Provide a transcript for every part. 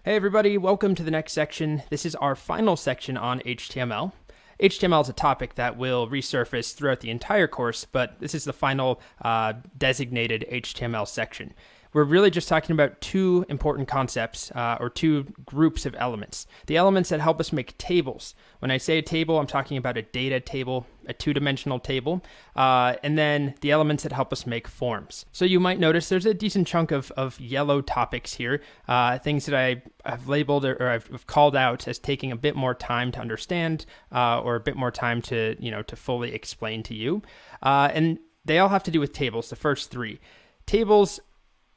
Hey everybody, welcome to the next section. This is our final section on HTML. HTML is a topic that will resurface throughout the entire course, but this is the final designated HTML section. We're really just talking about two important concepts, or two groups of elements. The elements that help us make tables. When I say a table, I'm talking about a data table, a two-dimensional table, and then the elements that help us make forms. So you might notice there's a decent chunk of yellow topics here, things that I've labeled or I've called out as taking a bit more time to understand, or a bit more time to fully explain to you. And they all have to do with tables, the first three. Tables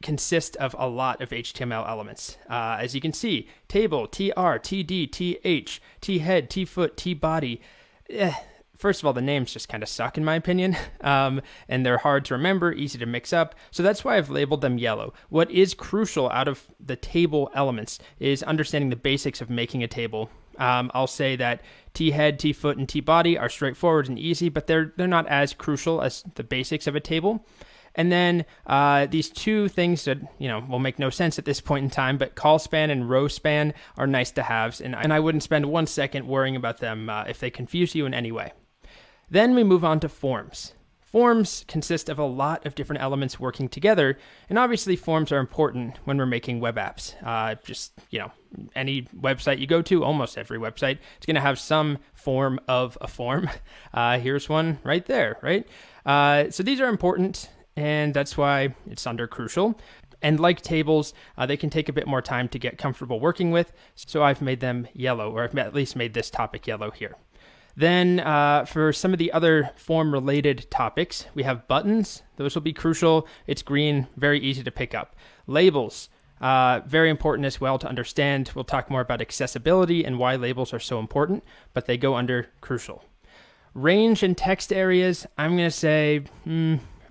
consist of a lot of HTML elements. As you can see, table, tr, td, th,thead, tfoot, tbody. First of all, the names just kind of suck in my opinion, and they're hard to remember, easy to mix up. So that's why I've labeled them yellow. What is crucial out of the table elements is understanding the basics of making a table. I'll say that T-head, T-foot, and T-body are straightforward and easy, but they're not as crucial as the basics of a table. And then these two things that will make no sense at this point in time, but call span and row span are nice to haves, and I wouldn't spend 1 second worrying about them if they confuse you in any way. Then we move on to forms. Forms consist of a lot of different elements working together, and obviously forms are important when we're making web apps. Any website you go to, almost every website, it's going to have some form of a form. Here's one right there, right? So these are important, and that's why it's under crucial. And like tables, they can take a bit more time to get comfortable working with, so I've made them yellow, or I've at least made this topic yellow here. Then for some of the other form-related topics, we have buttons. Those will be crucial. It's green, very easy to pick up. Labels, very important as well to understand. We'll talk more about accessibility and why labels are so important, but they go under crucial. Range and text areas, I'm going to say,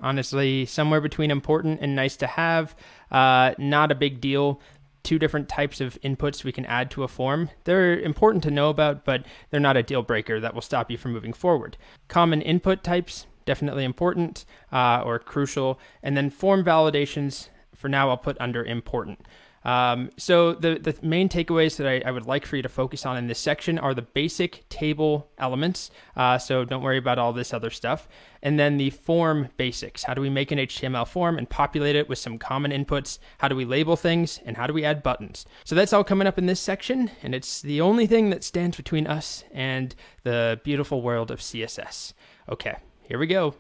honestly, somewhere between important and nice to have. Not a big deal. Two different types of inputs we can add to a form. They're important to know about, but they're not a deal breaker that will stop you from moving forward. Common input types, definitely important or crucial. And then form validations, for now I'll put under important. So the main takeaways that I would like for you to focus on in this section are the basic table elements. So don't worry about all this other stuff. And then the form basics. How do we make an HTML form and populate it with some common inputs? How do we label things? And how do we add buttons? So that's all coming up in this section. And it's the only thing that stands between us and the beautiful world of CSS. Okay, here we go.